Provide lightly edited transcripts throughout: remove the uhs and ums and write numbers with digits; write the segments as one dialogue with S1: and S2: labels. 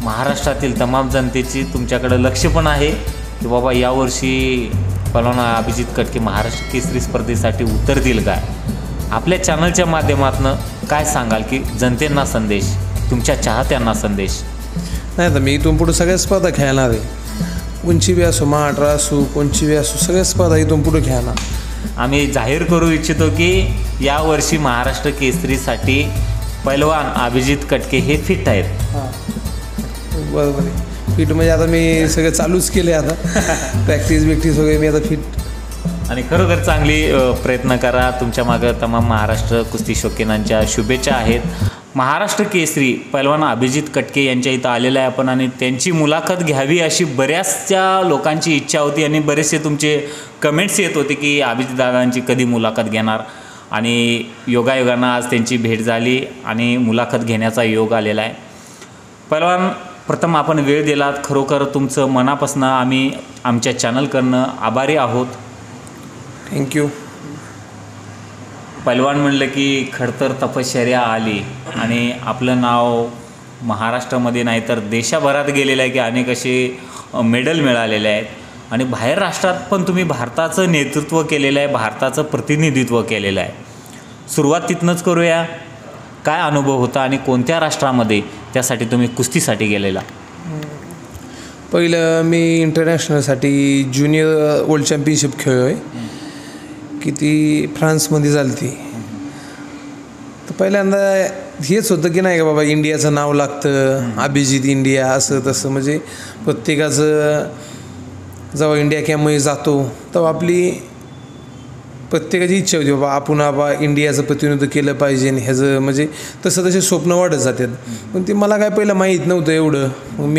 S1: महाराष्ट्रातील तमाम जनतेची तुमच्याकडे लक्ष पण आहे की बाबा यावर्षी पहलवान अभिजित कटके महाराष्ट्र केसरी स्पर्धेसाठी उतरतील काय? आपल्या चॅनलच्या माध्यमातून काय सांगाल की जनतेंना संदेश, तुमच्या चाहत्यांना संदेश?
S2: नाही तर मी इथून पुढे सगळ्या स्पर्धा खेळणार आहे. कोणची बी असो, महाराष्ट्र असो, कोणची बी असो, सगळ्या स्पर्धा इथून पुढे खेळणार.
S1: आम्ही जाहीर करू इच्छितो की यावर्षी महाराष्ट्र केसरीसाठी पैलवान अभिजित कटके हे फिट आहेत.
S2: हां, बरोबर आहे. फिट म्हणजे आता मी सगळं चालूच केले, आता प्रॅक्टिस वगैरे मी आता फिट.
S1: आणि खरोखर चांगली प्रयत्न करा. तुमच्या मागं तमाम महाराष्ट्र कुस्ती शौकीनांच्या शुभेच्छा आहेत. महाराष्ट्र केसरी पैलवान अभिजित कटके यांच्या इथं आलेला आहे आपण, आणि त्यांची मुलाखत घ्यावी अशी बऱ्याचशा लोकांची इच्छा होती आणि बरेचसे तुमचे कमेंट्स येत होते की अभिजित दादांची कधी मुलाखत घेणार. आणि योगायोगानं आज त्यांची भेट झाली आणि मुलाखत घेण्याचा योग आलेला आहे. पैलवान, प्रथम आपण वेळ दिलात, खरोखर तुमचं मनापासून आम्ही आमच्या चॅनलकडनं आभारी आहोत.
S2: थँक्यू.
S1: पैलवान म्हणलं की खडतर तपश्चर्या आली आणि आपलं नाव महाराष्ट्रामध्ये नाही तर देशाभरात गेलेलं आहे की अनेक असे मेडल मिळालेले आहेत. आणि बाहेर राष्ट्रात पण तुम्ही भारताचं नेतृत्व केलेलं आहे, भारताचं प्रतिनिधित्व केलेलं आहे. सुरुवात तिथनंच करूया. काय अनुभव होता आणि कोणत्या राष्ट्रामध्ये त्यासाठी तुम्ही कुस्तीसाठी गेलेला?
S2: पहिलं मी इंटरनॅशनलसाठी ज्युनियर वर्ल्ड चॅम्पियनशिप खेळलो आहे की ती फ्रान्समध्ये झाली ती. तर पहिल्यांदा हेच होतं की नाही का बाबा इंडियाचं नाव लागतं, अभिजित इंडिया असं तसं, म्हणजे प्रत्येकाचं जेव्हा इंडिया कॅम्पमध्ये जातो तेव्हा आपली प्रत्येकाची इच्छा होती बाबा आपण इंडियाचं प्रतिनिधित्व केलं पाहिजे. ह्याचं म्हणजे तसे स्वप्न वाढत जातात. पण ते मला काय पहिलं माहीत नव्हतं एवढं. मग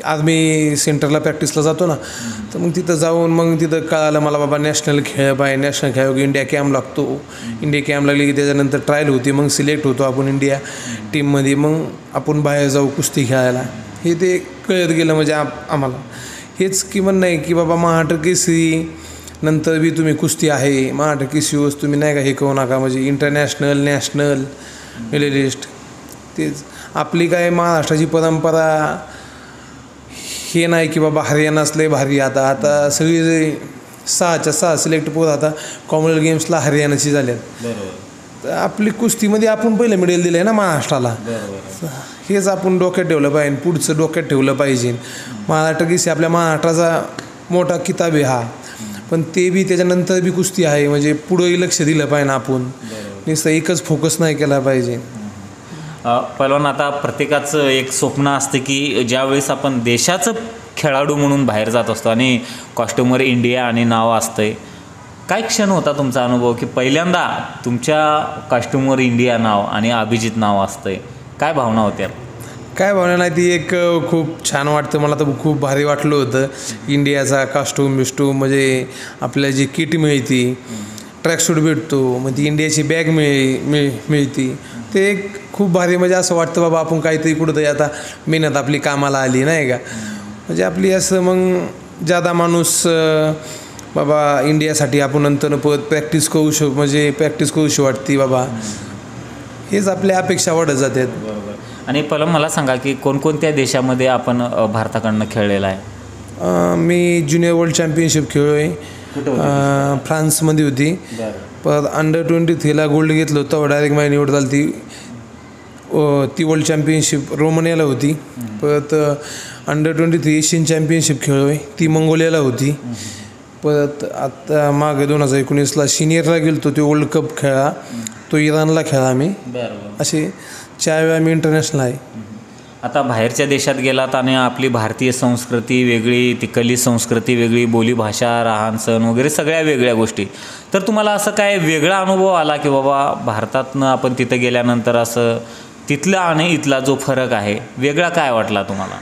S2: आज मी सेंटरला प्रॅक्टिसला जातो ना, तर मग तिथं जाऊन मग तिथं कळालं मला बाबा नॅशनल खेळ पाहिजे, नॅशनल खेळ इंडिया कॅम्प लागतो. इंडिया कॅम्प लागली की त्याच्यानंतर ट्रायल होती, मग सिलेक्ट होतो आपण इंडिया टीममध्ये, मग आपण बाहेर जाऊ कुस्ती खेळायला. हे ते कळत गेलं म्हणजे आम्हाला. हेच की म्हणणं आहे की बाबा महाराष्ट्र केसरी नंतर बी तुम्ही कुस्ती आहे, महाराष्ट्र केसरीवर तुम्ही नाही का हे करू नका, म्हणजे इंटरनॅशनल नॅशनल मेडलिस्ट. तेच आपली काय महाराष्ट्राची परंपरा हे नाही की बाबा हरियाणाच लय भारी. आता सगळी जे 6च्या 6 सिलेक्ट पोरं आता कॉमनवेल्थ गेम्सला हरियाणाची झाल्यात. तर आपली कुस्तीमध्ये आपण पहिलं मेडल दिलं आहे ना महाराष्ट्राला. हेच आपण डोक्यात ठेवलं पाहिजे, पुढचं डोक्यात ठेवलं पाहिजे. महाराष्ट्र केसरी आपल्या महाराष्ट्राचा मोठा किताब आहे हा, पण ते बी त्याच्यानंतर बी कुस्ती आहे, म्हणजे पुढंही लक्ष दिलं पाहिजे. आपण नुसतं एकच फोकस नाही केला पाहिजे.
S1: पैलवान, आता प्रत्येकाचं एक स्वप्न असतं की ज्यावेळेस आपण देशाचं खेळाडू म्हणून बाहेर जात असतो आणि कॉस्ट्युमवर इंडिया आणि नाव असतंय, काय क्षण होता तुमचा अनुभव की पहिल्यांदा तुमच्या कॉस्ट्युमवर इंडिया नाव आणि अभिजित नाव असतंय? काय भावना होत्या?
S2: काय भावना नाही, ती एक खूप छान वाटतं. मला तर खूप भारी वाटलं होतं. इंडियाचा कॉस्ट्यूम म्हणजे आपल्याला जी किट मिळती, ट्रॅकसूट भेटतो, मग ती इंडियाची बॅग मिळती, ते एक खूप भारी, म्हणजे असं वाटतं बाबा आपण काहीतरी कुठंतरी आता मेहनत आपली कामाला आली नाही का. म्हणजे आपली असं मग जादा माणूस बाबा इंडियासाठी आपण नंतर परत प्रॅक्टिस करूशी वाटते बाबा. हेच आपल्या अपेक्षा वाढत जातात.
S1: बरोबर. आणि पहिलं मला सांगा की कोणकोणत्या देशामध्ये आपण भारताकडनं खेळलेला आहे?
S2: मी ज्युनियर वर्ल्ड चॅम्पियनशिप खेळलो आहे. फ्रान्समध्ये होती. परत अंडर-23ला गोल्ड घेतलं होतं, डायरेक्ट माझी निवड झाली ती वर्ल्ड चॅम्पियनशिप रोमानियाला होती. परत अंडर-23 एशियन चॅम्पियनशिप खेळलो आहे, ती मंगोलियाला होती. परत आता मागे 2019ला सिनियरला गेलो होतो, तो वर्ल्ड कप खेळा, तो इराणला खेळा आम्ही. असे 4 वेळा मी इंटरनॅशनल आहे.
S1: आता बाहेरच्या देशात गेलात आणि आपली भारतीय संस्कृती वेगळी, तिकडली संस्कृती वेगळी, बोलीभाषा, राहणसण वगैरे सगळ्या वेगळ्या गोष्टी. तर तुम्हाला असं काय वेगळा अनुभव आला की बाबा भारतातनं आपण तिथं गेल्यानंतर असं तिथला आणि इथला जो फरक आहे वेगळा काय वाटला तुम्हाला?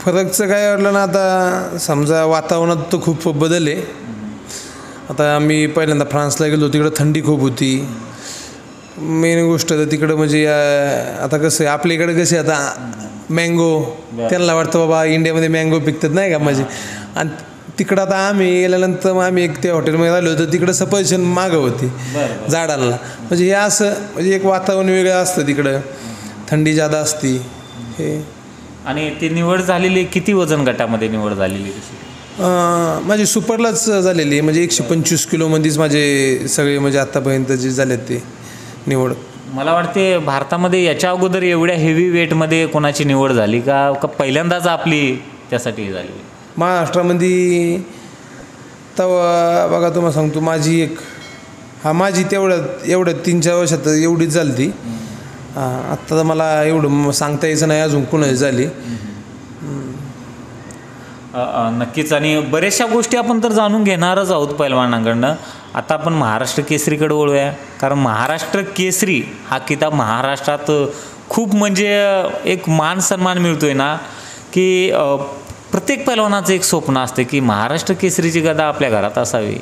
S2: फरकचं काय वाटलं ना, आता समजा वातावरणात तर खूप बदल आहे. आता आम्ही पहिल्यांदा फ्रान्सला गेलो, तिकडं थंडी खूप होती. मेन गोष्ट तर तिकडं म्हणजे आता कसं आहे आपल्याकडे कसे आता मँगो, त्यांना वाटतं बाबा इंडियामध्ये मँगो पिकतात नाही का म्हणजे. आणि तिकडं आता आम्ही गेल्यानंतर मग आम्ही एक त्या हॉटेलमध्ये राहिलो होतो, तिकडं सफरचंद मागं होती झाडांना. म्हणजे हे असं म्हणजे एक वातावरण वेगळं असतं, तिकडं थंडी जादा असती. हे
S1: आणि ती निवड झालेली किती वजन गटामध्ये निवड झालेली कशी?
S2: माझी सुपरलाच झालेली आहे, म्हणजे 125 किलोमध्येच माझे सगळे म्हणजे आत्तापर्यंत जे झालेत ते निवड.
S1: मला वाटते भारतामध्ये याच्या अगोदर एवढ्या हेवी वेटमध्ये कोणाची निवड झाली का पहिल्यांदाच आपली त्यासाठी झाली?
S2: महाराष्ट्रामध्ये तेव्हा बघा तुम्हाला सांगतो, माझी एवढं 3-4 वर्षात एवढीच झाली ती. आत्ता तर मला एवढं सांगता यायचं नाही अजून कोणाची झाली.
S1: नक्कीच. आणि बऱ्याचशा गोष्टी आपण तर जाणून घेणारच आहोत पैलवानांकडनं. आता आपण महाराष्ट्र केसरीकडे वळूया, कारण महाराष्ट्र केसरी हा किताब महाराष्ट्रात खूप म्हणजे एक मान सन्मान मिळतोय ना, की प्रत्येक पैलवानाचं एक स्वप्न असते की महाराष्ट्र केसरीची गदा आपल्या घरात असावी.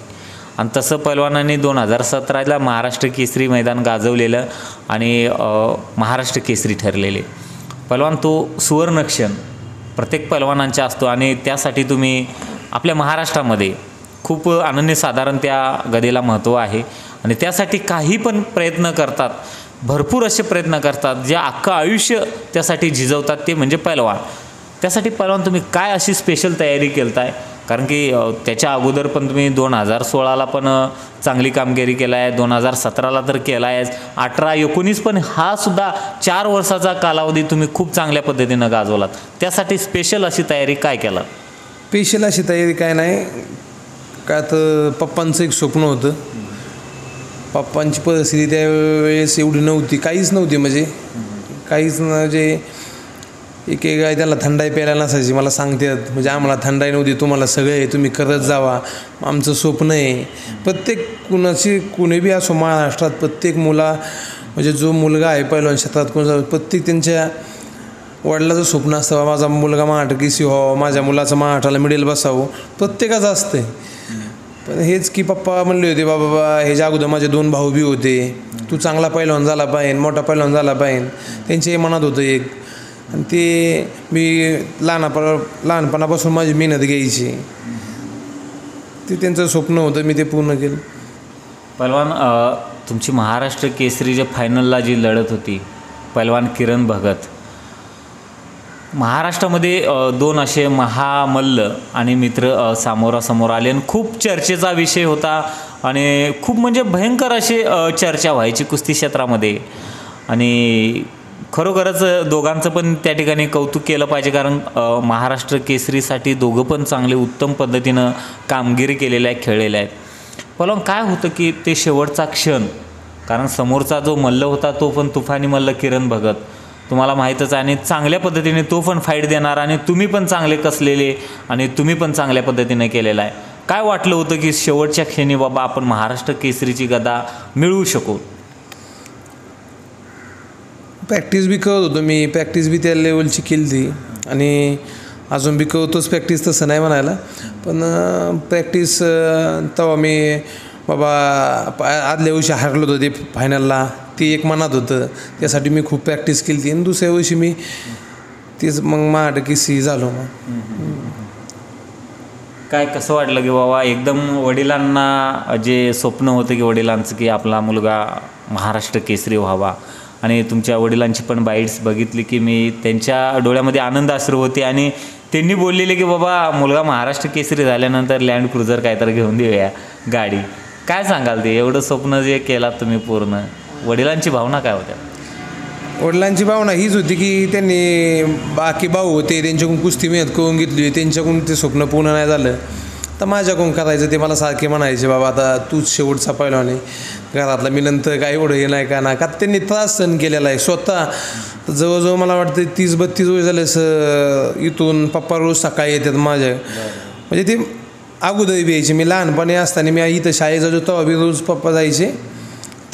S1: आणि तसं पैलवानांनी 2017ला महाराष्ट्र केसरी मैदान गाजवलेलं आणि महाराष्ट्र केसरी ठरलेले. पैलवान तो सुवर्णक्षण प्रत्येक पैलवानांचा असतो आणि त्यासाठी तुम्ही आपल्या महाराष्ट्रामध्ये खूप अनन्यसाधारण त्या गदेला महत्त्व आहे आणि त्यासाठी काही पण प्रयत्न करतात, भरपूर असे प्रयत्न करतात जे अख्खं आयुष्य त्यासाठी झिजवतात, ते म्हणजे पैलवान. त्यासाठी पैलवान तुम्ही काय अशी स्पेशल तयारी केलत आहे? कारण की त्याच्या अगोदर पण तुम्ही 2016ला पण चांगली कामगिरी केला आहे, 2017ला तर केला आहे, 18-19 पण हा सुद्धा 4 वर्षाचा कालावधी तुम्ही खूप चांगल्या पद्धतीनं गाजवलात. त्यासाठी स्पेशल अशी तयारी काय केलात?
S2: स्पेशल अशी तयारी काय नाही का, तर पप्पांचं एक स्वप्न होतं. पप्पांची परिस्थिती त्यावेळेस एवढी नव्हती, काहीच नव्हती, म्हणजे काहीच म्हणजे एक काय त्याला थंडाई प्यायला नसायची. मला सांगतात म्हणजे आम्हाला थंडाई नव्हती, तुम्हाला सगळे आहे, तुम्ही करत जावा, आमचं स्वप्न आहे. प्रत्येक कुणी बी असो महाराष्ट्रात प्रत्येक म्हणजे जो मुलगा आहे पैलवान क्षेत्रात प्रत्येक त्यांच्या वडिलाचं स्वप्न असतं, माझा मुलगा महाराष्ट्र केसरी व्हावा, माझ्या मुलाचं महाराष्ट्राला मिडेल बसावं, प्रत्येकाचं असतं. पण हेच की पप्पा म्हणले होते, बाबा ह्याच्या अगोदर माझे 2 भाऊ बी होते, तू चांगला पैलवान झाला पाहिजे, मोठा पैलवान झाला पाहिजे, त्यांच्याही मनात होतं एक. आणि ते मी लहानपणापासून माझी मेहनत घ्यायची, ते त्यांचं स्वप्न होतं, मी ते पूर्ण केलं.
S1: पैलवान तुमची महाराष्ट्र केसरीच्या फायनलला जी लढत होती, पैलवान किरण भगत, महाराष्ट्रामध्ये 2 असे महामल्ल आणि मित्र समोरासमोर आले आणि खूप चर्चेचा विषय होता आणि खूप म्हणजे भयंकर अशी चर्चा व्हायची कुस्ती क्षेत्रामध्ये. आणि खरोखरच दोघांचं पण त्या ठिकाणी कौतुक केलं पाहिजे, कारण महाराष्ट्र केसरीसाठी दोघं पण चांगले उत्तम पद्धतीनं कामगिरी केलेल्या आहे, खेळलेल्या आहेत. पण काय होतं की ते शेवटचा क्षण, कारण समोरचा जो मल्ल होता तो पण तुफानी मल्ल किरण भगत, तुम्हाला माहीतच आहे, आणि चांगल्या पद्धतीने तो पण फाईट देणार आणि तुम्ही पण चांगले कसलेले आणि तुम्ही पण चांगल्या पद्धतीने केलेला आहे. काय वाटलं होतं की शेवटच्या क्षणी बाबा आपण महाराष्ट्र केसरीची गदा मिळवू शकू?
S2: प्रॅक्टिस बी करत होतो मी, प्रॅक्टिस बी त्या लेवलची केली ती आणि अजून बी करतोच प्रॅक्टिस, तसं नाही म्हणायला. पण प्रॅक्टिस तेव्हा मी बाबा आदल्या वर्षी हरलो होतो ते फायनलला, ती एक मनात होतं, त्यासाठी मी खूप प्रॅक्टिस केली ती. आणि दुसऱ्या वर्षी मी तेच मग महाराष्ट्र केसरी झालो. मग
S1: काय कसं वाटलं की बाबा एकदम वडिलांना जे स्वप्न होतं की वडिलांचं की आपला मुलगा महाराष्ट्र केसरी व्हावा, आणि तुमच्या वडिलांची पण बाईट्स बघितली की मी त्यांच्या डोळ्यामध्ये आनंद अश्रू होते आणि त्यांनी बोललेले की बाबा मुलगा महाराष्ट्र केसरी झाल्यानंतर लँड क्रुझर काहीतरी घेऊन देऊया गाडी. काय सांगाल ते एवढं स्वप्न जे केलात तुम्ही पूर्ण, वडिलांची भावना काय होत्या?
S2: वडिलांची भावना हीच होती की त्यांनी बाकी भाऊ होते त्यांच्याकडून कुस्ती मेहनत करून घेतली, त्यांच्याकडून ते स्वप्न पूर्ण नाही झालं तर माझ्याकडून करायचं. ते मला सारखे म्हणायचे, बाबा आता तूच शेवटचा पैलवान आहे घरातला, मी नंतर काय एवढं हे नाही का त्यांनी त्रास सहन केलेला आहे स्वतः. जवळजवळ मला वाटतं 30-32 वर्ष झाले इथून पप्पा रोज सकाळी येतात माझ्या, म्हणजे ते अगोदर यायचे. मी लहानपणी असताना मी इथं शाळेत जायचो तेव्हा बी रोज पप्पा जायचे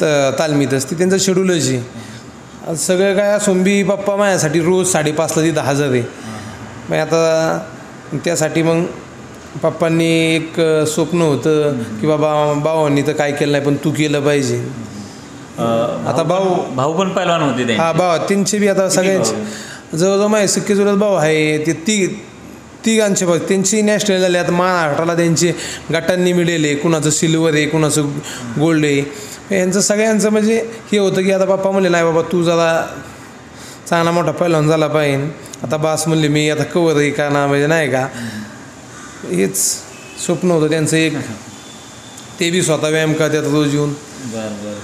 S2: तर तालमीतच, ते त्यांचं शेड्यूलच आहे. सगळं काय असून बी पप्पा माझ्यासाठी रोज 5:30ला तिथं हजर आहे. मग आता त्यासाठी मग पप्पांनी एक स्वप्न होतं की बाबा भावांनी तर काय केलं नाही पण तू केलं पाहिजे. आता भाऊ
S1: पण पैलवान होते.
S2: हा भाऊ त्यांचे बी आता सगळ्यांचे जवळजवळ माझे सख्खे चुलत भाऊ आहे ते तिघांचे बघ त्यांची नॅशनल झाले. आता महाराष्ट्राला त्यांचे गटांनी मिळेले, कुणाचं सिल्वर आहे, कुणाचं गोल्ड आहे. यांचं सगळ्यांचं म्हणजे हे होतं की आता पप्पा म्हणले नाही बाबा तू जरा चांगला मोठा पैलवान झाला पाहिजे. आता बास म्हणले मी आता कवर आहे का ना म्हणजे नाही का, हेच स्वप्न होतं त्यांचं एक. ते बी स्वतः व्यायाम करतात रोज येऊन.
S1: बरं.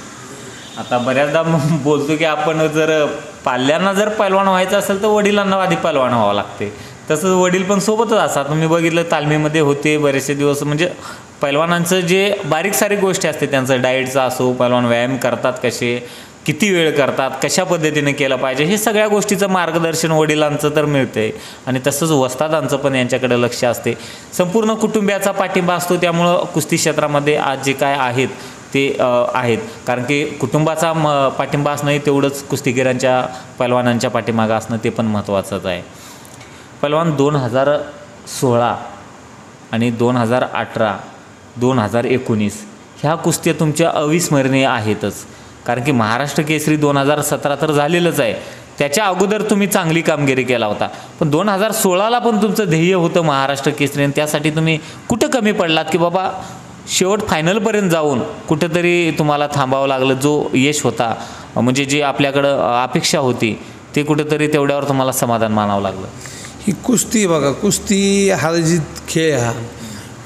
S1: आता बऱ्याचदा बोलतो की आपण जर पाल्यांना जर पैलवान व्हायचं असेल तर वडिलांना आधी पैलवान व्हावं लागते. तसंच वडील पण सोबतच असतात. तुम्ही बघितलं तालमीमध्ये होते बरेचसे दिवस. म्हणजे पैलवानांचं जे बारीक सारीक गोष्टी असते त्यांचं डाएटचं असो, पैलवान व्यायाम करतात कसे, किती वेळ करतात, कशा पद्धतीने केलं पाहिजे, हे सगळ्या गोष्टीचं मार्गदर्शन वडिलांचं तर मिळतं आहे. आणि तसंच वस्तादांचं पण यांच्याकडे लक्ष असते. संपूर्ण कुटुंबियाचा पाठिंबा असतो. त्यामुळं कुस्ती क्षेत्रामध्ये आज जे काय आहेत ते आहेत. कारण की कुटुंबाचा पाठिंबा असणंही तेवढंच कुस्तीगिरांच्या पैलवानांच्या पाठीमागं असणं ते पण महत्त्वाचंच आहे. पैलवान 2016 आणि 2018, 2019 ह्या कुस्त्या तुमच्या अविस्मरणीय आहेतच. कारण की महाराष्ट्र केसरी 2017 तर झालेलंच आहे. त्याच्या अगोदर तुम्ही चांगली कामगिरी केला होता. पण 2016ला पण तुमचं ध्येय होतं महाराष्ट्र केसरी. आणि त्यासाठी तुम्ही कुठं कमी पडलात की बाबा शेवट फायनलपर्यंत जाऊन कुठंतरी तुम्हाला थांबावं लागलं. जो यश होता म्हणजे जी आपल्याकडं अपेक्षा होती ते कुठंतरी तेवढ्यावर तुम्हाला समाधान मानावं लागलं.
S2: ही कुस्ती बघा, कुस्ती हारजीत खेळ हा.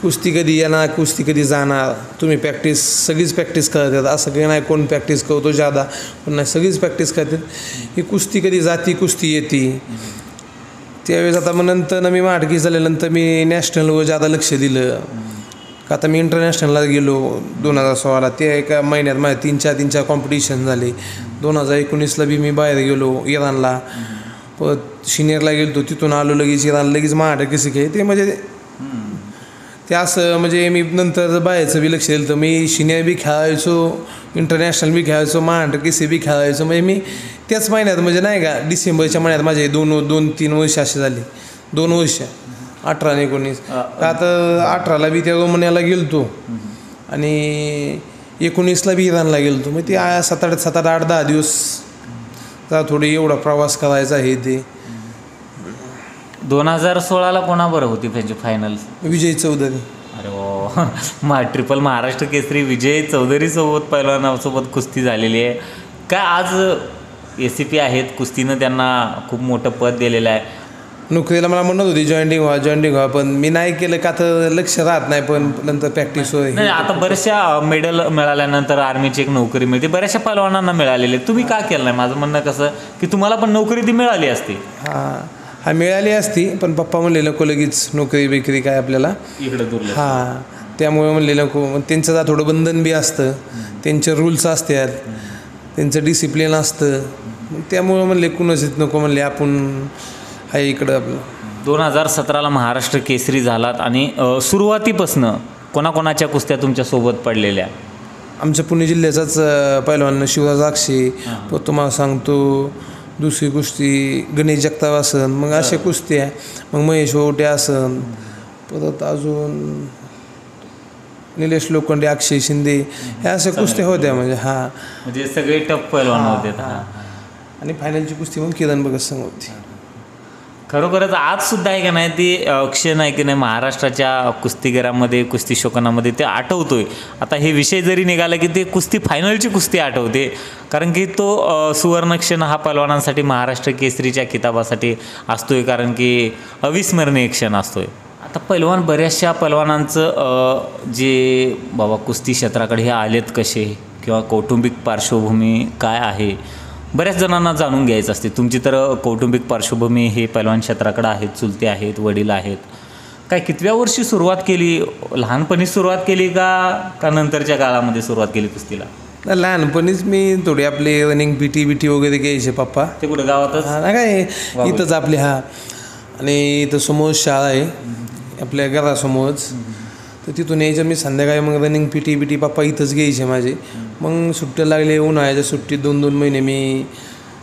S2: कुस्ती कधी येणार, कुस्ती कधी जाणार. तुम्ही प्रॅक्टिस सगळीच प्रॅक्टिस करतात असं काही नाही. कोण प्रॅक्टिस करतो जादा, पण नाही सगळीच प्रॅक्टिस करतात. ही कुस्ती कधी जाती, कुस्ती येते. त्यावेळेस आता मग नंतर मी माडकी झाल्यानंतर मी नॅशनलवर जादा लक्ष दिलं. का आता मी इंटरनॅशनलला गेलो 2016. ते एका महिन्यात माझ्या 3-4 कॉम्पिटिशन झाले. 2019ला बी मी बाहेर गेलो इराणला. परत सिनियरला गेलो, तिथून आलो लगेच इराण, लगेच महाराष्ट्र केसरी खेळ. ते म्हणजे ते असं म्हणजे मी नंतर बाहेरचं बी लक्ष दिलं. तर मी सिनियर बी खेळायचो, इंटरनॅशनल बी खेळायचो, महाराष्ट्र केसरी बी खेळायचो. म्हणजे मी त्याच महिन्यात म्हणजे नाही का डिसेंबरच्या महिन्यात माझे 2-3 वर्ष असे झाले. 2 वर्ष 18 आणि 19. आता 18ला बी त्या रोमनियाला गेलो तो आणि 19ला बी इराणला गेलो तो. मग ते 7-8-10 दिवस थोडी एवढा प्रवास करायचा हे ते.
S1: 2016ला कोणाबरोबर होती त्यांची फायनल?
S2: विजय चौधरी.
S1: अरे वा, ट्रिपल महाराष्ट्र केसरी विजय चौधरीसोबत पैलवानासोबत कुस्ती झालेली आहे. काय आज ACP आहेत, कुस्तीनं त्यांना खूप मोठं पद दिलेलं आहे.
S2: नोकरीला मला म्हणत होती जॉईनिंग व्हा, पण मी नाही केलं का तर लक्ष राहत नाही. पण नंतर प्रॅक्टिस होय.
S1: नाही, आता बऱ्याचशा मेडल मिळाल्यानंतर आर्मीची एक नोकरी मिळते, बऱ्याचशा पैलवानांना मिळालेली. तुम्ही का केलं नाही? माझं म्हणणं कसं की तुम्हाला पण नोकरी ती मिळाली असती.
S2: हा मिळाली असती, पण पप्पा म्हणले नको लगेच नोकरी बिकरी काय आपल्याला
S1: इकडे दूर.
S2: त्यामुळे म्हणले नको. त्यांचं जरा थोडं बंधन बी असतं, त्यांचे रूल्स असतात, त्यांचं डिसिप्लिन असतं. त्यामुळे म्हणले कुणाच नको, म्हणले आपण आहे इकडं आपलं.
S1: 2017ला महाराष्ट्र केसरी झालात आणि सुरुवातीपासनं कोणाकोणाच्या कुस्त्या तुमच्यासोबत पडलेल्या?
S2: आमच्या पुणे जिल्ह्याचाच पैलवान शिवराज अक्षे. तुम्हाला सांगतो दुसरी कुस्ती गणेश जगताप असन, मग अशा कुस्त्या, मग महेश ओटे असन, परत अजून निलेश लोखंडे, अक्षय शिंदे, ह्या अशा कुस्त्या होत्या.
S1: म्हणजे सगळे टफ पैलवान होते.
S2: आणि फायनलची कुस्ती मग किरण भगत संग होती.
S1: खरोखरच आज सुद्धा आहे का नाही ती क्षण आहे की नाही महाराष्ट्राच्या कुस्तीगिरांमध्ये, कुस्ती शौकीनांमध्ये ते आठवतोय. आता हे विषय जरी निघाला की ते कुस्ती फायनलची कुस्ती आठवते. कारण की तो सुवर्णक्षण हा पैलवानांसाठी महाराष्ट्र केसरीच्या किताबासाठी असतोय. कारण की अविस्मरणीय क्षण असतोय. आता पैलवान बऱ्याचशा पैलवानांचं जे बाबा कुस्ती क्षेत्राकडे हे आलेत कसे किंवा कौटुंबिक पार्श्वभूमी काय आहे बऱ्याच जणांना जाणून घ्यायचं असते. तुमची तर कौटुंबिक पार्श्वभूमी हे पैलवान क्षेत्राकडे आहेत, चुलते आहेत, वडील आहेत. काय कितव्या वर्षी सुरुवात केली? लहानपणी सुरुवात केली का नंतरच्या काळामध्ये सुरुवात केली कुस्तीला?
S2: लहानपणीच मी थोडी आपले रनिंग पीटी वगैरे घ्यायचे पप्पा.
S1: ते कुठं गावातच?
S2: काय इथंच आपले. आणि इथं समोर शाळा आहे आपल्या घरासमोरच, तर तिथून यायचं मी संध्याकाळी. मग रनिंग पीटी पप्पा इथंच घ्यायचे माझे. मग सुट्ट्या लागले, उन्हाळ्याच्या सुट्टीत 2-2 महिने मी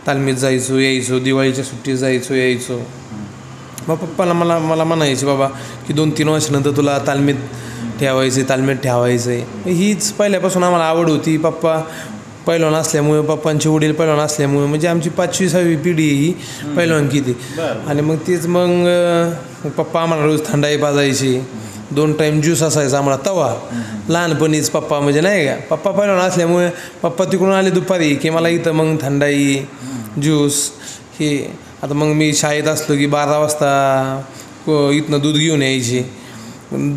S2: तालमीत जायचो यायचो, दिवाळीच्या सुट्टीत जायचो यायचो. मग पप्पाला मला म्हणायचे बाबा की 2-3 वर्षानंतर तुला तालमीत ठेवायचं आहे. हीच पहिल्यापासून आम्हाला आवड होती. पप्पा पैलवान असल्यामुळे, पप्पांचे वडील पैलवान असल्यामुळे, म्हणजे आमची 5वी-6वी पिढी ही पैलवानकी ती. आणि मग तेच मग पप्पा आम्हाला रोज थंडाई पाजायची, 2 टाईम ज्यूस असायचा आम्हाला तवा. लहानपणीच पप्पा म्हणजे नाही का, पप्पा पैलवान असल्यामुळे पप्पा तिकडून आले दुपारी की मला इथं मग थंडाई ज्यूस हे. आता मग मी शाळेत असलो की 12 वाजता इथनं दूध घेऊन यायचे.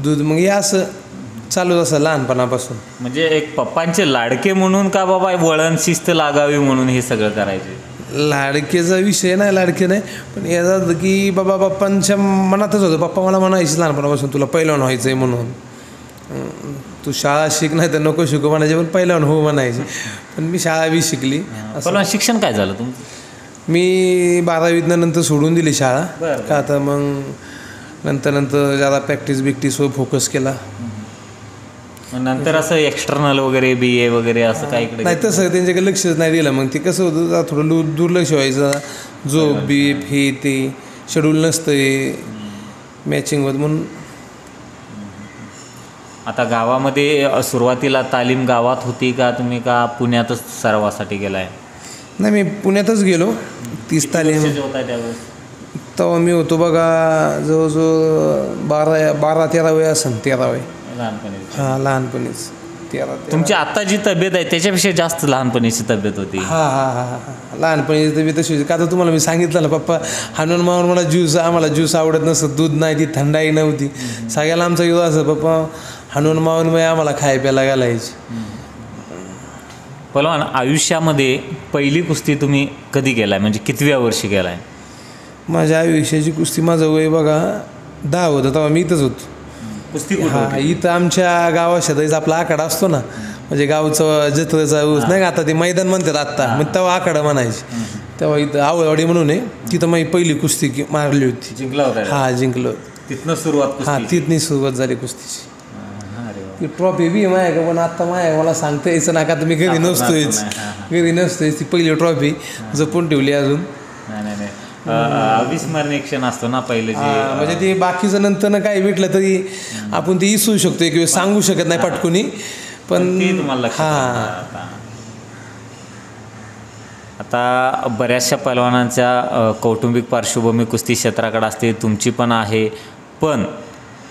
S2: दूध मग हे असं चालूच असं लहानपणापासून.
S1: म्हणजे एक पप्पांचे लाडके म्हणून का बाबा वळण शिस्त लागावी म्हणून हे सगळं करायचे?
S2: लाडकेचा विषय नाही, लाडके नाही, पण याचा की बाबा बाप्पांच्या मनातच होतं. पप्पा मला म्हणायचे लहानपणापासून तुला पैलवान व्हायचं आहे म्हणून, तू शाळा शिक नाही तर नको शिकू म्हणायचे, पण पैलवान हो म्हणायचे. पण मी शाळा बी शिकली.
S1: पण शिक्षण काय झालं तुमचं?
S2: मी 12वी नंतर सोडून दिली शाळा.
S1: बरं.
S2: का आता मग नंतर ज्यादा प्रॅक्टिस बिक्टिसवर फोकस केला.
S1: नंतर असं एक्सटर्नल वगैरे BA वगैरे असं काय इकडे
S2: नाही, तसं त्यांच्याकडे लक्षच नाही दिलं. मग ते कसं होतं जरा थोडं दुर्लक्ष व्हायचं. झोप बीप हे ते शेड्यूल नसतं मॅचिंग होत म्हणून.
S1: आता गावामध्ये सुरुवातीला तालीम गावात होती का तुम्ही का पुण्यातच सरावासाठी गेलाय?
S2: नाही, मी पुण्यातच गेलो. 30 तालीम
S1: होता त्यावेळेस?
S2: तेव्हा मी होतो बघा जवळजवळ 12-13 वय असेल. 13 वय
S1: लहानपणी.
S2: हां, लहानपणीच 13.
S1: तुमची आत्ता जी तब्येत आहे त्याच्यापेक्षा जास्त लहानपणीची तब्येत होती.
S2: हां, लहानपणी तब्येत तशी होती. का तर तुम्हाला मी सांगितलं ना, पप्पा हाणून मारून मला आम्हाला ज्यूस आवडत नसतं. दूध नाही, ती थंडाई नव्हती. सगळ्याला आमचा युवा असं पप्पा हाणून मारून मग आम्हाला खाय प्यायला घालायची.
S1: पहलवान, आयुष्यामध्ये पहिली कुस्ती तुम्ही कधी केलाय, म्हणजे कितव्या वर्षी केलाय?
S2: माझ्या आयुष्याची कुस्ती माझं वय बघा 10 होतं तेव्हा मी इथंच होतो.
S1: कुस्ती
S2: हां, इथं आमच्या गावात शेजारीच आपला आखाडा असतो ना, म्हणजे गावचं जत्रेचा ऊस नाही का, आता ते मैदान म्हणतात आत्ता, मग तेव्हा आखाडा म्हणायचे. तेव्हा इथं आवळवाडी म्हणून आहे, तिथं माझी पहिली कुस्ती मारली होती.
S1: जिंकला होता?
S2: हां, जिंकलो.
S1: तिथनं सुरुवात?
S2: हां, तिथनी सुरुवात झाली कुस्तीची. ती ट्रॉफी बी माय का, पण आत्ता माय मला सांगता यायचं ना, का तुम्ही घरी नसतोयच. ती पहिली ट्रॉफी जपून ठेवली अजून.
S1: नाही, अविस्मरणीय क्षण असतो ना पहिले.
S2: म्हणजे ते बाकीचं नंतर काही भेटलं तरी आपण ते इसू शकतो किंवा सांगू शकत नाही पटकुनी, पण
S1: तुम्हाला लक्षात. आता बऱ्याचशा पैलवानांच्या कौटुंबिक पार्श्वभूमी कुस्ती क्षेत्राकडे असते, तुमची पण आहे. पण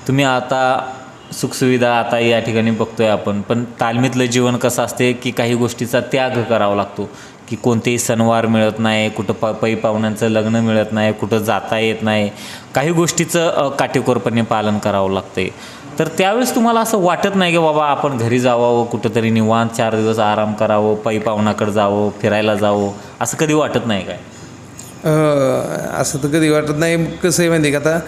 S1: तुम्ही आता सुखसुविधा आता या ठिकाणी बघतोय आपण, पण तालमीतलं जीवन कसं असते की काही गोष्टीचा त्याग करावा लागतो, की कोणतेही सणवार मिळत नाही, कुठं पै पाहुण्यांचं लग्न मिळत नाही, कुठं जाता येत नाही, काही गोष्टीचं काटेकोरपणे पालन करावं लागते. तर त्यावेळेस तुम्हाला असं वाटत नाही की बाबा आपण घरी जावं, कुठंतरी निवांत 4 दिवस आराम करावं, पै पाहुणाकडे जावं, फिरायला जावं, असं कधी वाटत नाही काय?
S2: असं तर कधी वाटत नाही. कसं आहे माहिती आहे का, आता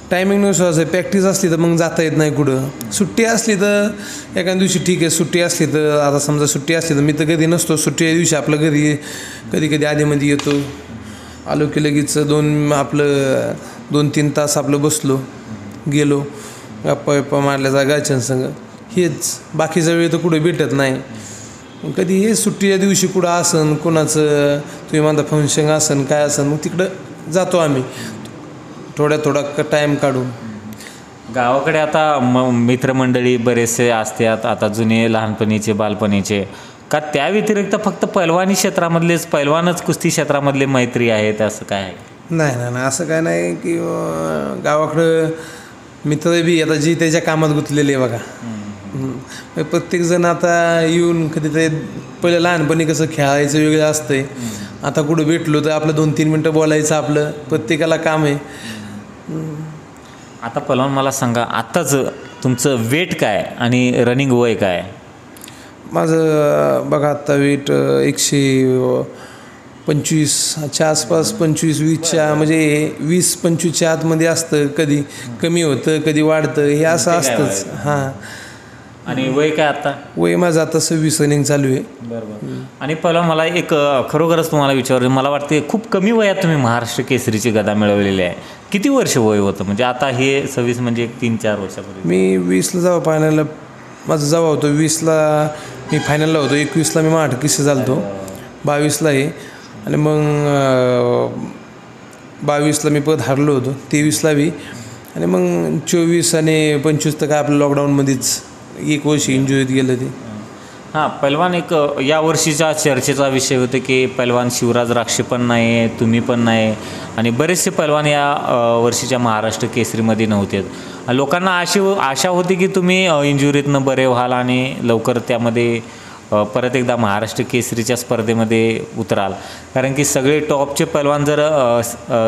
S2: टायमिंगनुसार असं प्रॅक्टिस असली तर मग जाता येत नाही कुठं. सुट्टी असली तर एखाद्या दिवशी ठीक आहे, सुट्टी असली तर आता समजा सुट्टी असली तर मी तर कधी नसतो. सुट्टी दिवशी आपलं घरी कधी आधीमध्ये येतो, आलो की लगेच 2-3 तास आपलं बसलो, गेलो, गप्पा मारल्या जागायच्या संग. हेच बाकीचा वेळ तर कुठं भेटत नाही. कधी हे सुट्टीच्या दिवशी कुठं असन, कोणाचं तुम्ही म्हणता फंक्शन असन काय असन, मग तिकडं जातो आम्ही थोडा टाईम काढून.
S1: गावाकडे आता मित्रमंडळी बरेचसे असतात, आता जुने लहानपणीचे बालपणीचे, का त्या व्यतिरिक्त फक्त पैलवानी क्षेत्रामधलेच पैलवानच कुस्ती क्षेत्रामधले मैत्री आहेत असं काय आहे?
S2: नाही, असं काय नाही की गावाकडं मित्र बी आता जी त्याच्या कामात गुंतलेले आहे बघा. प्रत्येकजण आता येऊन कधीतरी पहिलं लहानपणी कसं खेळायचं वेगळं असतंय, आता कुठं भेटलो तर आपलं 2-3 मिनटं बोलायचं, आपलं प्रत्येकाला काम आहे.
S1: आता पहलवान मला सांगा, आत्ताच तुमचं वेट काय आणि रनिंग वय काय?
S2: माझं बघा आत्ता वेट 125च्या आसपास, 25-20च्या म्हणजे 20-25च्या आतमध्ये असतं. कधी कमी होतं, कधी वाढतं, हे असं असतंच. हां.
S1: आणि वय काय आता?
S2: वय माझं आता 26 रनिंग चालू आहे.
S1: बरोबर. आणि पहलवान मला एक खरोखरच तुम्हाला विचारलं, मला वाटते खूप कमी वयात तुम्ही महाराष्ट्र केसरीची गदा मिळवलेली आहे. किती वर्ष वय होतं, म्हणजे आता हे 26 म्हणजे 3-4 वर्षापूर्वी?
S2: मी 20ला जेव्हा फायनलला माझं जेव्हा होतं, 20ला मी फायनलला होतो, 21ला मी महाराष्ट्र केसरी झालो होतो, 22ला आहे. आणि मग 22ला मी परत हारलो होतो, 23ला बी. आणि मग 24 आणि 25 तर काय आपलं लॉकडाऊनमध्येच 1 वर्ष इंजुरीत गेलं ते.
S1: हां, पैलवान एक या वर्षीचा चर्चेचा विषय होते की पैलवान शिवराज राक्षे पण नाही, तुम्ही पण नाही, आणि बरेचसे पैलवान या वर्षीच्या महाराष्ट्र केसरीमध्ये नव्हते. लोकांना आशा होती की तुम्ही इंजुरीतनं बरे व्हाल आणि लवकर त्यामध्ये परत एकदा महाराष्ट्र केसरीच्या स्पर्धेमध्ये उतराल? कारण की सगळे टॉपचे पैलवान जर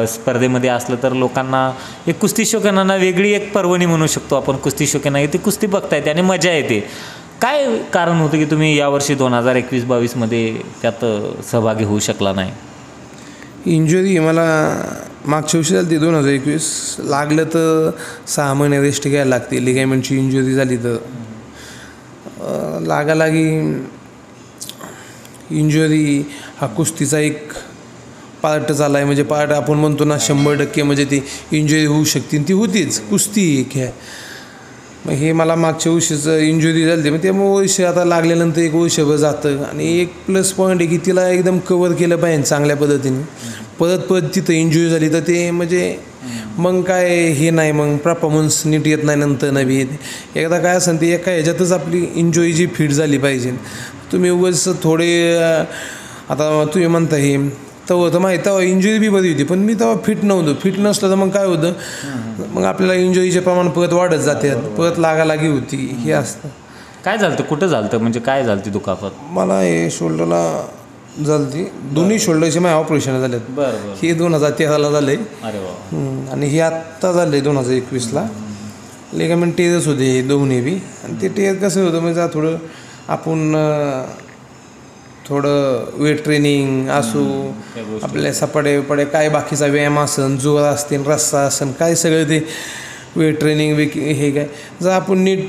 S1: स्पर्धेमध्ये असलं तर लोकांना एक कुस्ती शौकीनांना वेगळी एक पर्वणी म्हणू शकतो आपण. कुस्ती शौकीन ती कुस्ती बघतायत आणि मजा येते. काय कारण होतं की तुम्ही यावर्षी 2021-22मध्ये त्यात सहभागी होऊ शकला नाही?
S2: इंजुरी मला मागच्या वर्षी झाली ती 2021. लागलं तर 6 महिने रेस्ट घ्यायला लागते. लिगामेंटची इंजुरी झाली तर लागालागी इंजुरी हा कुस्तीचा एक पार्ट झाला आहे. म्हणजे पार्ट आपण म्हणतो ना 100% म्हणजे ती इंजुरी होऊ शकते, ती होतीच. कुस्ती एक आहे. मग हे मला मागच्या वर्षीचं इंजुरी झाली मग त्यामुळे वर्ष आता लागल्यानंतर एक वर्षभर जातं. आणि एक प्लस पॉईंट आहे की तिला एकदम कवर केलं पाहिजे चांगल्या पद्धतीने. परत तिथं इंजुरी झाली तर ते म्हणजे मग काय हे नाही, मग परफॉर्मन्स नीट येत नाही नंतर नवी येते. एकदा काय असेल ते एका ह्याच्यातच आपली इंजुरीची फिट झाली पाहिजे. तुम्ही उगाच थोडे आता तुम्ही म्हणता हे तेव्हा माहीत तेव्हा इंजुरी बी बरी होती पण मी तेव्हा फिट नव्हतो. फिट नसलं तर मग काय होतं, मग आपल्याला इंजुरीचे प्रमाण परत वाढत जाते, परत लागालागी होती. हे असतं.
S1: काय झालं, कुठं झालं, म्हणजे काय झालं ती दुखापत?
S2: मला हे शोल्डरला झाली ती. दोन्ही शोल्डरचे माझे ऑपरेशन झालेत.
S1: बरं.
S2: हे 2013ला झालं आहे.
S1: अरे वा.
S2: आणि हे आत्ता झालं आहे 2021ला. लिगामेंट टेरच होते हे दोन्ही बी. आणि ते टेर कसं होतं म्हणजे थोडं आपण थोडं वेट ट्रेनिंग असो, आपल्या सपाटे विपाटे काय बाकीचा व्यायाम असन, जोर असते, रस्सा असन, काय सगळं ते वेट ट्रेनिंग हे काय जर आपण नीट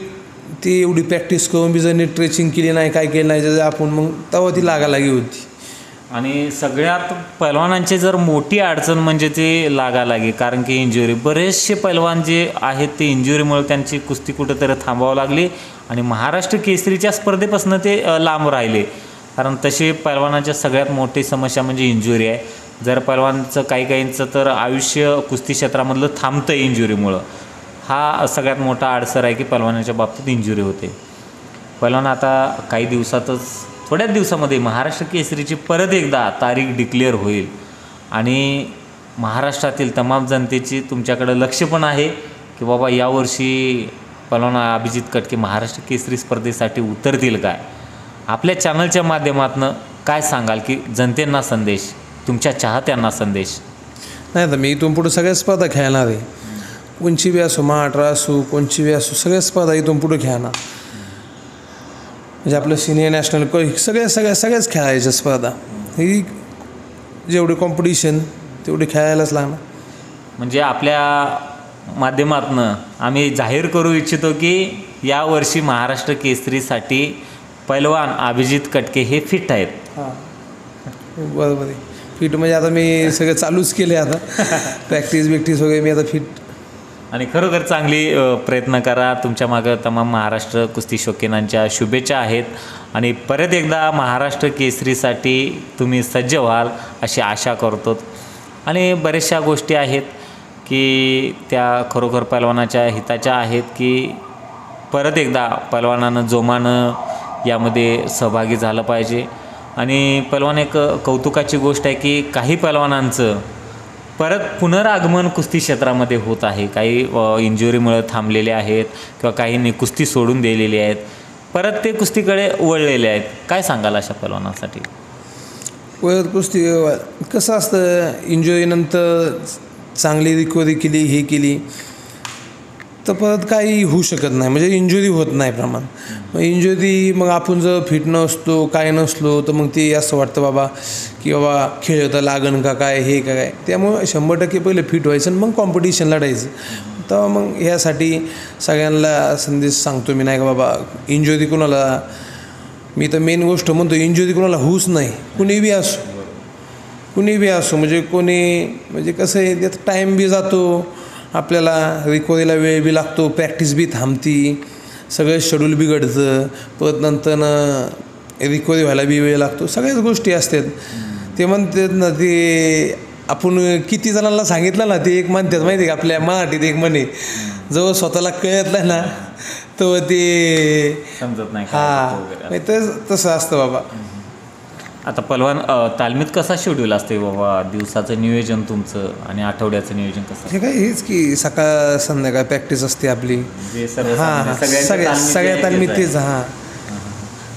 S2: ती एवढी प्रॅक्टिस करून बी जर नीट ट्रेचिंग केली नाही, काय केलं नाही, जर आपण मग तेव्हा ती लागालागी होती.
S1: आणि सगळ्यात पैलवानांची जर मोठी अडचण म्हणजे ते लागालागी. कारण की इंजुरी, बरेचसे पैलवान जे आहेत ते इंजुरीमुळे त्यांची कुस्ती कुठंतरी थांबावं लागली आणि महाराष्ट्र केसरीच्या स्पर्धेपासून ते लांब राहिले. कारण तसे पैलवानाच्या सगळ्यात मोठी समस्या म्हणजे इंजुरी आहे. जर पैलवानचं काहींचं तर आयुष्य कुस्ती क्षेत्रामधलं थांबतं इंजुरीमुळं. हा सगळ्यात मोठा अडसर आहे की पैलवानाच्या बाबतीत इंजुरी होते. पैलवान आता काही दिवसातच, थोड्याच दिवसामध्ये महाराष्ट्र केसरीची परत एकदा तारीख डिक्लेअर होईल आणि महाराष्ट्रातील तमाम जनतेची तुमच्याकडे लक्ष पण आहे की बाबा यावर्षी पैलवान अभिजित कटके महाराष्ट्र केसरी स्पर्धेसाठी उतरतील काय. आपल्या चॅनलच्या माध्यमातून काय सांगाल की जनतेंना संदेश, तुमच्या चाहत्यांना संदेश?
S2: नाही तर मी इथून पुढे सगळ्या स्पर्धा खेळणार आहे. कोणची बी असो, महाराष्ट्र असो, कोणची बी असो, सगळ्या स्पर्धा इथून पुढे खेळणार. म्हणजे आपलं सिनियर नॅशनल सगळ्याच खेळायच्या स्पर्धा. ही जेवढी कॉम्पिटिशन तेवढी खेळायलाच लागणार.
S1: म्हणजे आपल्या माध्यमातून आम्ही जाहीर करू इच्छितो की यावर्षी महाराष्ट्र केसरीसाठी पैलवान अभिजित कटके हे फिट आहेत.
S2: हां, बरोबर आहे. फिट म्हणजे आता मी सगळं चालूच केले. आता प्रॅक्टिस वगैरे मी आता फिट.
S1: आणि खरोखर चांगली प्रयत्न करा. तुमच्या मागं तमाम महाराष्ट्र कुस्ती शौकीनांच्या शुभेच्छा आहेत आणि परत एकदा महाराष्ट्र केसरीसाठी तुम्ही सज्ज व्हाल अशी आशा करतो. आणि बऱ्याचशा गोष्टी आहेत की त्या खरोखर पैलवानाच्या हिताच्या आहेत की परत एकदा पैलवानानं जोमानं यामध्ये सहभागी झालं पाहिजे. आणि पैलवान एक कौतुकाची गोष्ट आहे की काही पैलवानांचं परत पुनरागमन कुस्ती क्षेत्रामध्ये होत आहे. काही इंजुरीमुळे थांबलेले आहेत किंवा काहींनी कुस्ती सोडून दिलेली आहेत, परत ते कुस्तीकडे वळलेले आहेत. काय सांगाल अशा पैलवानांसाठी?
S2: परत कुस्ती कसं असतं, इंजुरीनंतर चांगली रिकव्हरी केली, हे केली तर परत काही होऊ शकत नाही. म्हणजे इंजुरी होत नाही प्रमाण. मग इंजुरी मग आपण जर फिट नसतो, काय नसलो तर मग ते असं वाटतं बाबा की बाबा खेळता लागण का काय, हे का काय. त्यामुळं 100% पहिले फिट व्हायचं आणि मग कॉम्पिटिशन लढायचं. तेव्हा मग ह्यासाठी सगळ्यांना संदेश सांगतो मी, नाही का बाबा इंजुरी कोणाला, मी तर मेन गोष्ट म्हणतो इंजुरी कोणाला होऊच नाही. कुणी बी असो म्हणजे कोणी, म्हणजे कसं आहे त्यात टाईम बी जातो, आपल्याला रिकव्हरीला वेळ बी लागतो, प्रॅक्टिस बी थांबती, सगळं शेड्यूल बिघडतं, परत नंतर रिकव्हरी व्हायला बी वेळ लागतो. सगळ्याच गोष्टी असतात. ते म्हणतात ना, ते आपण किती जणांना सांगितलं ना, ते एक म्हणतात माहिती आहे का, आपल्या मराठीत एक म्हणे, जवळ स्वतःला कळत नाही ना तेव्हा ते
S1: समजत नाही.
S2: हां, तसं असतं बाबा.
S1: आता पैलवान तालमीत कसा शेड्यूल असते बाबा, दिवसाचं नियोजन तुमचं आणि आठवड्याचं नियोजन कसं?
S2: हे काय हेच की सकाळ संध्याकाळ प्रॅक्टिस असते आपली. हां, सगळ्या तालमीत तेच. हां,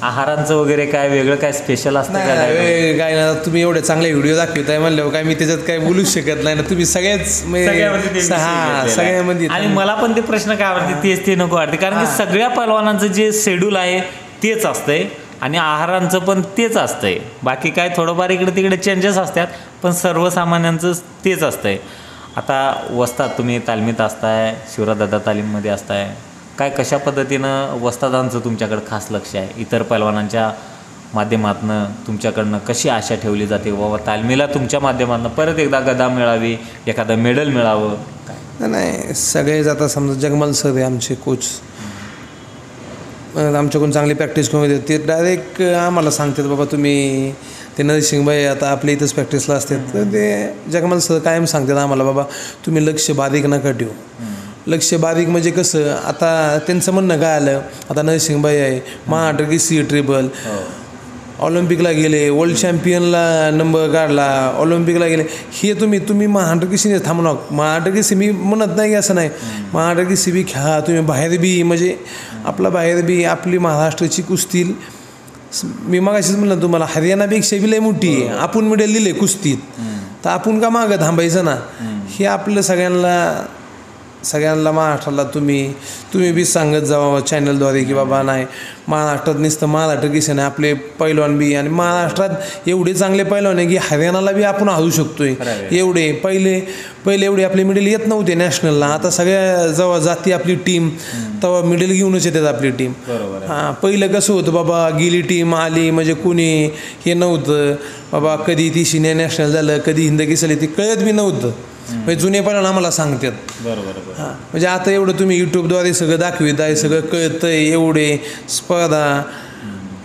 S1: आहारांचं वगैरे काय वेगळं काय स्पेशल असतं का?
S2: नाही काय ना, तुम्ही एवढे चांगले व्हिडिओ दाखवताय म्हणल्यावर काय मी त्याच्यात काय बोलूच शकत नाही ना. तुम्ही सगळ्याच
S1: सगळ्यामध्ये ते विषय घेतलेला आहे.
S2: सगळ्यामध्ये.
S1: आणि मला पण ते प्रश्न काय आवडते तेच ते नको वाटते, कारण की सगळ्या पहलवानांचं जे शेड्यूल आहे तेच असतंय आणि आहारांचं पण तेच असतंय. बाकी काय थोडंफार इकडे तिकडे चेंजेस असतात, पण सर्वसामान्यांचं तेच असतंय. आता वस्ताद तुम्ही तालमीत असताय, शिवराजदादा तालीममध्ये असताय, काय कशा पद्धतीनं वस्तादांचं तुमच्याकडे खास लक्ष आहे? इतर पहलवानांच्या माध्यमातून तुमच्याकडनं कशी आशा ठेवली जाते बाबा तालमीला तुमच्या माध्यमातून परत एकदा गदा मिळावी, एखादं मेडल मिळावं?
S2: नाही सगळेच आता समजा जगमल सर आहे आमचे कोच, आमच्याकडून चांगली प्रॅक्टिस करून देतात. ते डायरेक्ट आम्हाला सांगतात बाबा तुम्ही ते नरसिंगबाई आता आपल्या इथंच प्रॅक्टिसला असतात, तर ते जगमल सर कायम सांगतात आम्हाला बाबा तुम्ही लक्ष बारीक नका ठेवू. लक्ष बारीक म्हणजे कसं, आता त्यांचं म्हणणं काय आलं, आता नरसिंगबाई आहे महाराष्ट्र केसरी ट्रिबल, ऑलिम्पिकला गेले, वर्ल्ड चॅम्पियनला नंबर काढला, ऑलिम्पिकला गेले, हे तुम्ही महाराष्ट्र केसरी थांबू नका. महाराष्ट्र केसरी मी म्हणत नाही की असं नाही, महाराष्ट्र केसरी बी खेळा तुम्ही, बाहेर बी म्हणजे आपला बाहेर बी आपली महाराष्ट्राची कुस्ती. मी मगाशीच म्हणलं तुम्हाला हरियाणापेक्षा बी लय मोठी आहे, आपण मेडल दिले कुस्तीत, तर आपण का मागं थांबायचं ना. हे आपलं सगळ्यांना महाराष्ट्राला तुम्ही बी सांगत जावा चॅनलद्वारे की बाबा नाही महाराष्ट्रात नुसतं महाराष्ट्र केसरी नाही, आपले पैलवान बी, आणि महाराष्ट्रात एवढे चांगले पैलवान आहे की हरियाणाला बी आपण हारू शकतोय. एवढे पहिले एवढे आपले मिडल येत नव्हते नॅशनलला, आता सगळ्या जेव्हा जाती आपली टीम तेव्हा मिडल घेऊनच येतात आपली टीम. हां पहिलं कसं होतं बाबा, गेली टीम आली म्हणजे कोणी हे नव्हतं बाबा, कधी ती सिनियर नॅशनल झालं, कधी हिंद केसरी, ते कळत बी नव्हतं. म्हणजे जुने पैलवान आम्हाला सांगतात.
S1: बरोबर.
S2: हां म्हणजे आता एवढं तुम्ही यूट्यूबद्वारे सगळं दाखवित आहे, सगळं कळतंय, एवढे स्पर्धा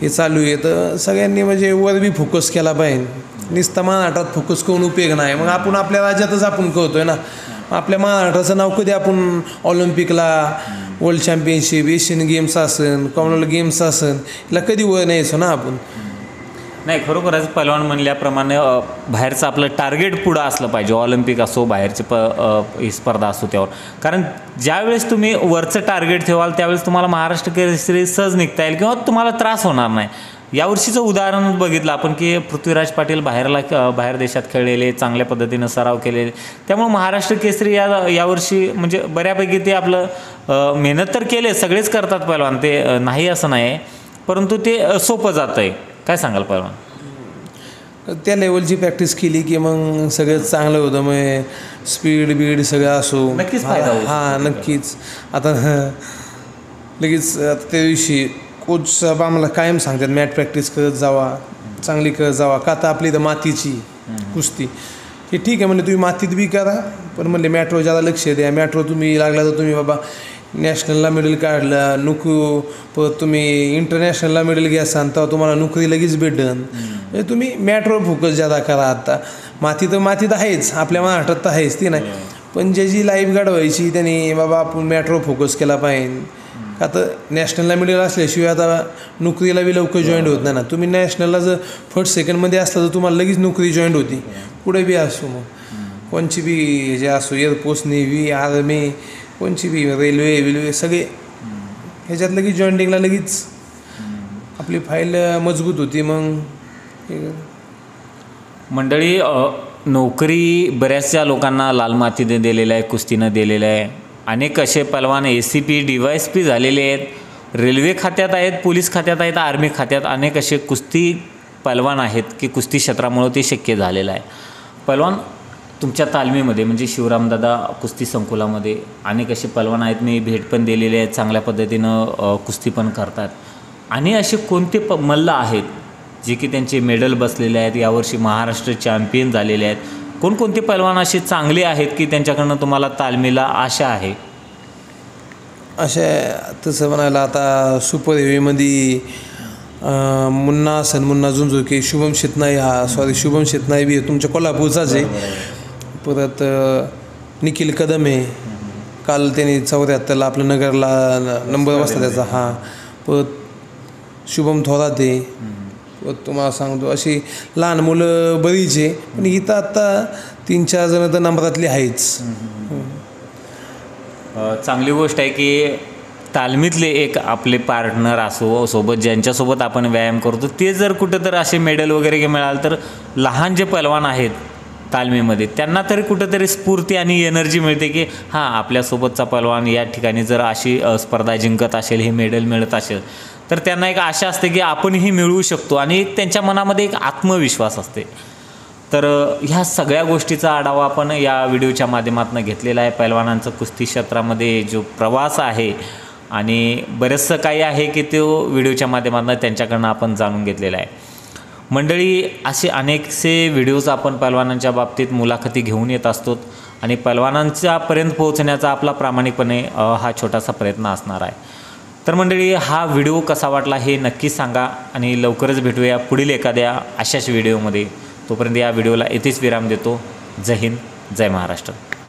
S2: हे चालू आहे, तर सगळ्यांनी म्हणजे वर बी फोकस केला पाहिजे. नुसतं महाराष्ट्रात फोकस करून उपयोग नाही, मग आपण आपल्या राज्यातच आपण कळतोय ना. आपल्या महाराष्ट्राचं नाव कधी आपण ऑलिम्पिकला, वर्ल्ड चॅम्पियनशिप, एशियन गेम्स असेल, कॉमनवेल्थ गेम्स असेल, याला कधी वर न्यायचो ना आपण.
S1: नाही खरोखरच पहलवान म्हणल्याप्रमाणे बाहेरचं आपलं टार्गेट पुढं असलं पाहिजे, ऑलिम्पिक असो बाहेरची ही स्पर्धा असो त्यावर. कारण ज्यावेळेस तुम्ही वरचं टार्गेट ठेवाल त्यावेळेस तुम्हाला महाराष्ट्र केसरी सहज निघता येईल किंवा तुम्हाला त्रास होणार नाही. यावर्षीचं उदाहरण बघितलं आपण की पृथ्वीराज पाटील बाहेर देशात खेळलेले, चांगल्या पद्धतीनं सराव केलेले, त्यामुळे महाराष्ट्र केसरी यावर्षी म्हणजे बऱ्यापैकी ते आपलं मेहनत तर केले, सगळेच करतात पहलवान, ते नाही असं नाही, परंतु ते सोपं जातं आहे. काय सांगाल पहलवान?
S2: त्या लेवलची प्रॅक्टिस केली की मग सगळं चांगलं होतं, मग स्पीड बीड सगळं असो
S1: नक्कीच फायदा होईल.
S2: हां नक्कीच. आता लगेच आता त्या दिवशी कोच आम्हाला कायम सांगतात मॅट प्रॅक्टिस करत जावा, चांगली करत जावा, का तर आपली इथं मातीची कुस्ती हे ठीक आहे म्हणले, तुम्ही मातीत बी करा, पण म्हणले मॅटवर ज्यादा लक्ष द्या. मॅटवर तुम्ही लागला तर तुम्ही बाबा नॅशनलला मेडल काढलं, परत तुम्ही इंटरनॅशनलला मेडल घ्यासान तेव्हा तुम्हाला नोकरी लगेच भेटन. म्हणजे तुम्ही मॅटवर फोकस ज्यादा करा. आता माती तर आहेच, आपल्या महाराष्ट्रात तर आहेच ती नाही, पण ज्याची लाईफ गाडवायची त्यांनी बाबा आपण मॅटवर फोकस केला पाहिजे. का तर नॅशनलला मेडल असल्याशिवाय आता नोकरीला बी लवकर जॉईंट होत नाही ना. तुम्ही नॅशनलला जर फर्स्ट सेकंडमध्ये असला तर तुम्हाला लगेच नोकरी जॉईंट होती, पुढे बी असो, मग कोणची बी जे असो, एअरफोर्स, नेव्ही, आर्मी, कोणची बी, रेल्वे सगळे ह्याच्यात लगेच जॉईंटिंगला लगेच आपली फाईल मजबूत होती. मग
S1: मंडळी, नोकरी बऱ्याचशा लोकांना लाल मातीने दिलेलं आहे, कुस्तीनं दिलेलं आहे. अनेक असे पहलवान ACP DYSP झालेले आहेत, रेल्वे खात्यात आहेत, पोलीस खात्यात आहेत, आर्मी खात्यात. अनेक असे कुस्ती पहलवान आहेत की कुस्ती क्षेत्रामुळं ते शक्य झालेलं आहे. पहलवान तुमच्या तालमीमध्ये म्हणजे शिवरामदादा कुस्ती संकुलामध्ये अनेक असे पहलवान आहेत, मी भेट पण दिलेले आहेत, चांगल्या पद्धतीनं कुस्ती पण करतात. आणि असे कोणते मल्ल आहेत जे की त्यांचे मेडल बसलेले आहेत, यावर्षी महाराष्ट्र चॅम्पियन झालेले आहेत? कोणकोणते पहलवान असे चांगले आहेत की त्यांच्याकडनं तुम्हाला तालमीला आशा आहे?
S2: अशा तसं म्हणायला आता सुपर हेवीमध्ये मुन्ना झुंझुरके, शुभम शेतनाई बी तुमच्या कोल्हापूरचाच आहे. परत निखिल कदम आहे, काल त्यांनी 74ला आपलं नगरला नंबर बसला त्याचा. हां परत शुभम थोरात आहे. परत तुम्हाला सांगतो अशी लहान मुलं बरीच आहे, पण इथं आत्ता 3-4 जण तर नंबरातली आहेच.
S1: चांगली गोष्ट आहे की तालमीतले एक आपले पार्टनर असो सोबत ज्यांच्यासोबत आपण व्यायाम करतो ते जर कुठं तर असे मेडल वगैरे मिळाल तर लहान जे पैलवान आहेत तालमीमध्ये त्यांना तरी कुठंतरी स्फूर्ती आणि एनर्जी मिळते की हां आपल्यासोबतचा पैलवान या ठिकाणी जर अशी स्पर्धा जिंकत असेल, हे मेडल मिळत असेल तर त्यांना एक आशा असते की आपणही मिळवू शकतो आणि एक त्यांच्या मनामध्ये एक आत्मविश्वास असते. तर ह्या सगळ्या गोष्टीचा आढावा आपण या व्हिडिओच्या माध्यमातून घेतलेला आहे. पैलवानांचं कुस्ती क्षेत्रामध्ये जो प्रवास आहे आणि बरेचसं काही आहे की तो व्हिडिओच्या माध्यमातून त्यांच्याकडनं आपण जाणून घेतलेला आहे. मंडळी, असे अनेकसे व्हिडिओज आपण पैलवानांच्या बाबतीत मुलाखती घेऊन येत असतो आणि पैलवानांच्यापर्यंत पोहोचण्याचा आपला प्रामाणिकपणे हा छोटासा प्रयत्न असणार आहे. तर मंडळी, हा व्हिडिओ कसा वाटला हे नक्कीच सांगा आणि लवकरच भेटूया पुढील एखाद्या अशाच व्हिडिओमध्ये. तोपर्यंत या व्हिडिओला इथेच विराम देतो. जय हिंद, जय महाराष्ट्र.